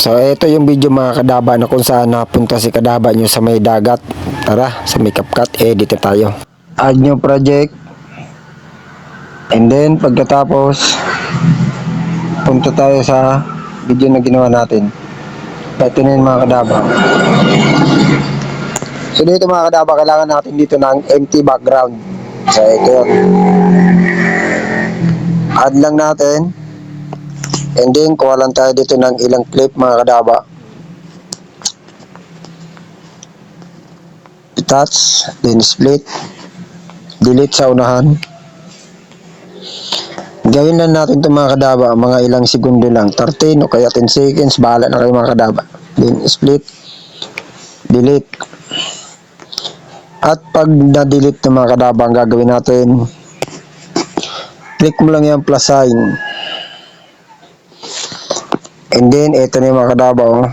So ito yung video mga kadaba na kung saan napunta si kadaba nyo sa may dagat. Tara, sa may CapCut, edit na tayo. Add new project. And then pagkatapos, punta tayo sa video na ginawa natin. Ito na yun mga kadaba. So dito mga kadaba, kailangan natin dito ng empty background. So ito yun. Add lang natin. And then kuha lang tayo dito ng ilang clip mga kadaba. Touch, then split, delete sa unahan. Gawin lang natin ito mga kadaba, mga ilang segundo lang, 13 o kaya 10 seconds, bahala na kayo mga kadaba. Then split, delete. At pag na-delete ng mga kadaba, ang gagawin natin, click mo lang yung plus sign. And then, ito na yung mga kadaba, oh.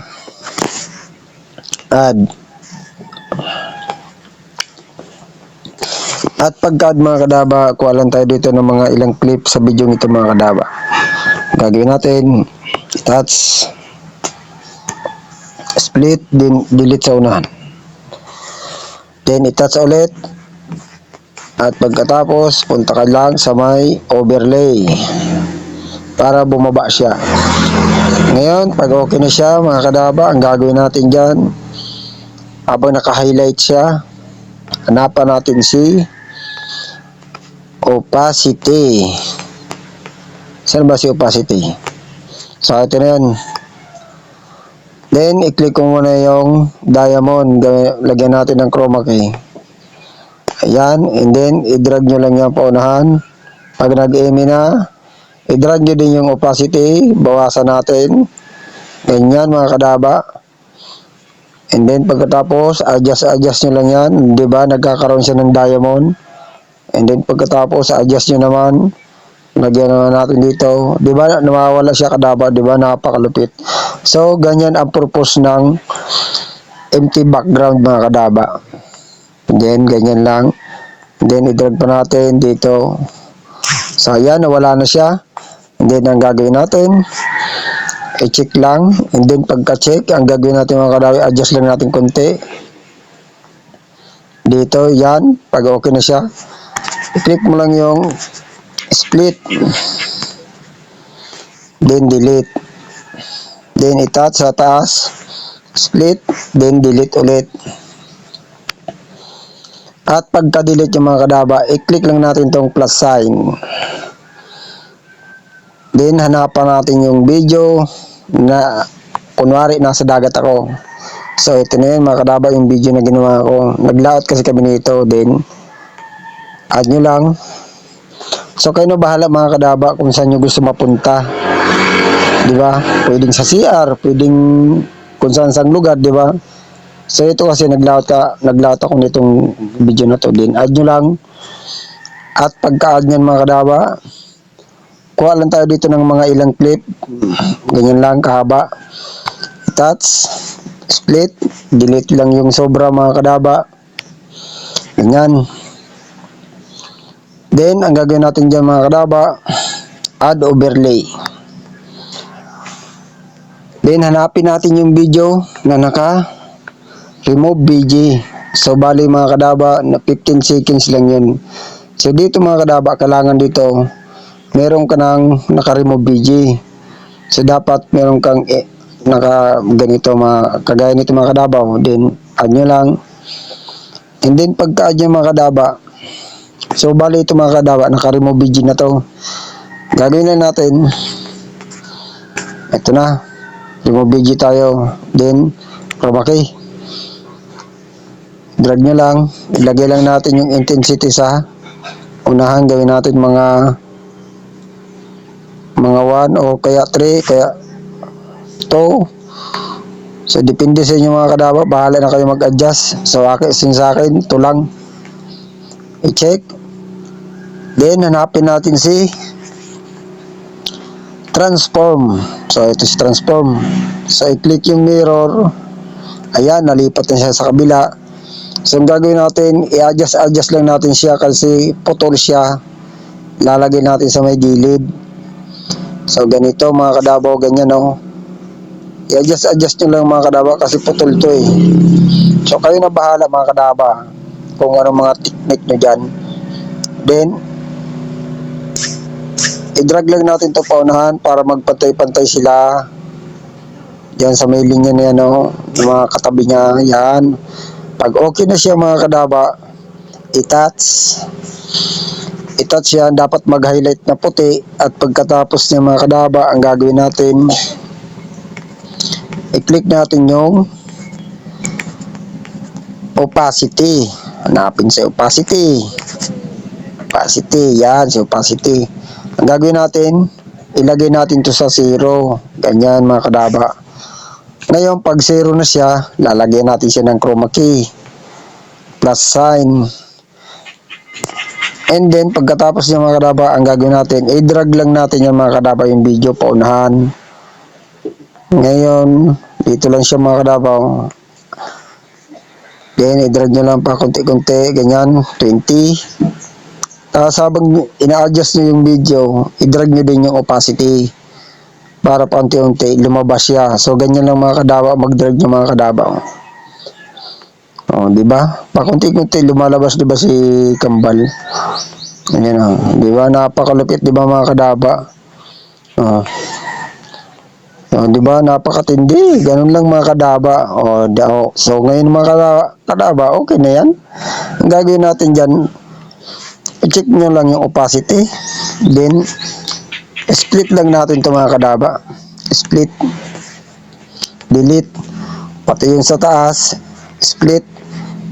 Add. At pagka-add mga kadaba, kuha lang tayo dito ng mga ilang clip sa video nito mga kadaba. Gagawin natin, touch, split, then delete sa unahan. Then i-touch ulit. At pagkatapos, punta ka lang sa may overlay para bumaba siya. Ngayon, pag okay na siya mga kadaba, ang gagawin natin dyan, habang naka-highlight siya, hanapan natin si opacity. Saan ba si opacity? So ito na yan. Then i-click ko muna yung diamond, lagyan natin ng chroma key. Ayan, and then i-drag nyo lang yan paunahan. Pag nag-emi na, i-drag nyo din yung opacity, bawasan natin. Ganyan mga kadaba. And then pagkatapos, adjust nyo lang yan, diba nagkakaroon siya ng diamond. And then pagkatapos, adjust nyo naman. Lagyan naman natin dito. Diba nawawala siya kadaba, diba napakalupit. So, ganyan ang purpose ng empty background mga kadaba. And then, ganyan lang. And then, i-drag pa natin dito. So, ayan, nawala na siya. And then, ang gagawin natin, i-check lang. And then, pagka-check, ang gagawin natin mga kadaba, adjust lang natin konti. Dito, yan. Pag okay na siya, i-click mo lang yung split. Then, delete. Then, i-touch sa taas. Split. Then, delete ulit. At pagka-delete yung mga kadaba, i-click lang natin tong plus sign. Then, hanapan natin yung video na kunwari nasa dagat ako. So, ito na yun mga kadaba, yung video na ginawa ko. Nag-layout kasi kami nito. Then, add nyo lang. So, kayo na bahala mga kadaba kung saan nyo gusto mapunta. Diba? Pwedeng sa CR, pwedeng kung saan lugar, diba? So, ito kasi nag-layout ako nitong video na to. Then, add nyo lang. At pagka-add nyan mga kadaba, kuha lang tayo dito ng mga ilang clip. Ganyan lang, kahaba. Touch, split, delete lang yung sobra mga kadaba. Ganyan. Then, ang gagawin natin dyan mga kadaba, add overlay. Then, hanapin natin yung video na naka-remove BG. So, bali mga kadaba, na 15 seconds lang yun. So, dito mga kadaba, kailangan dito, meron ka ng naka-remove BG. So, dapat meron kang ganito, kagaya nito mga kadaba. Then, add nyo lang. And then, pagka-add nyo mga kadaba, so, bali ito mga kadaba, naka-remove BG na to. Gagawin na natin. Ito na. Remove BG tayo. Then, chroma key. Drag nyo lang. Ilagay lang natin yung intensity sa unahan. Gawin natin mga 1 o kaya 3, kaya 2. So, depende sa inyo mga kadaba. Bahala na kayo mag-adjust. So, sa akin, ito lang. I-check. Then, hanapin natin si transform. So, ito si transform. So, i-click yung mirror. Ayan, nalipat na siya sa kabila. So, ang gagawin natin, i-adjust lang natin siya kasi putol siya. Lalagay natin sa may gilid. So, ganito mga kadabaw, ganyan, oh. I-adjust nyo lang mga kadaba kasi putol to eh. So kayo na bahala mga kadaba kung anong mga technique nyo dyan. Then, i-drag lang natin to paunahan para magpantay-pantay sila. Diyan sa may linya niya, no, mga katabi niya, yan. Pag okay na siya mga kadaba, i-touch yan, dapat mag-highlight na puti. At pagkatapos niya mga kadaba, ang gagawin natin, i-click natin yung opacity. Hanapin sa opacity, yan sa opacity. Ang gagawin natin, ilagay natin to sa 0, ganyan mga kadaba. Ngayon pag 0 na siya, lalagyan natin siya ng chroma key, plus sign. And then pagkatapos niya mga kadaba, ang gagawin natin, i-drag lang natin yan mga kadaba, yung video paunahan. Ngayon dito lang siya mga kadaba. Then i-drag nyo lang pa konti-konti, ganyan, 20. Tapos habang ina-adjust nyo yung video, i-drag nyo din yung opacity para paunti-unti lumabas siya. So ganyan lang mga kadaba, mag-drag nyo mga kadaba. Oh, di ba? Pakunti-kunti lumalabas, di ba, si Kambal? Ganyan oh. Di ba? Napakalupit, di ba mga kadaba? Oh. Oh, di ba? Napakatindi. Ganun lang mga kadaba. Oh, so ngayon mga kadaba, okay na yan. Ang gagawin natin diyan, i-check nyo lang yung opacity. Then split lang natin ito mga kadaba. Split. Delete. Pati yung sa taas, split.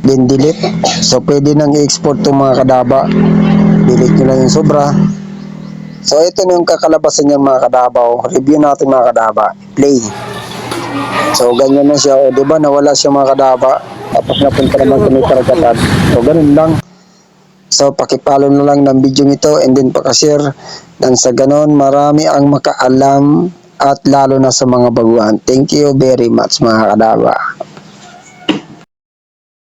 Then delete. So pwede nang i-export itong mga kadaba. Delete nyo lang yung sobra. So ito na yung kakalabasan niya mga kadabaw. Review natin mga kadaba. Play. So ganyan na siya. O diba nawala siya mga kadaba. Tapos napunta naman sa may karagatan. So ganun lang. So pakipalo na lang ng video nito and then pakashare. Dan sa ganon marami ang makaalam at lalo na sa mga baguhan. Thank you very much mga kadaba.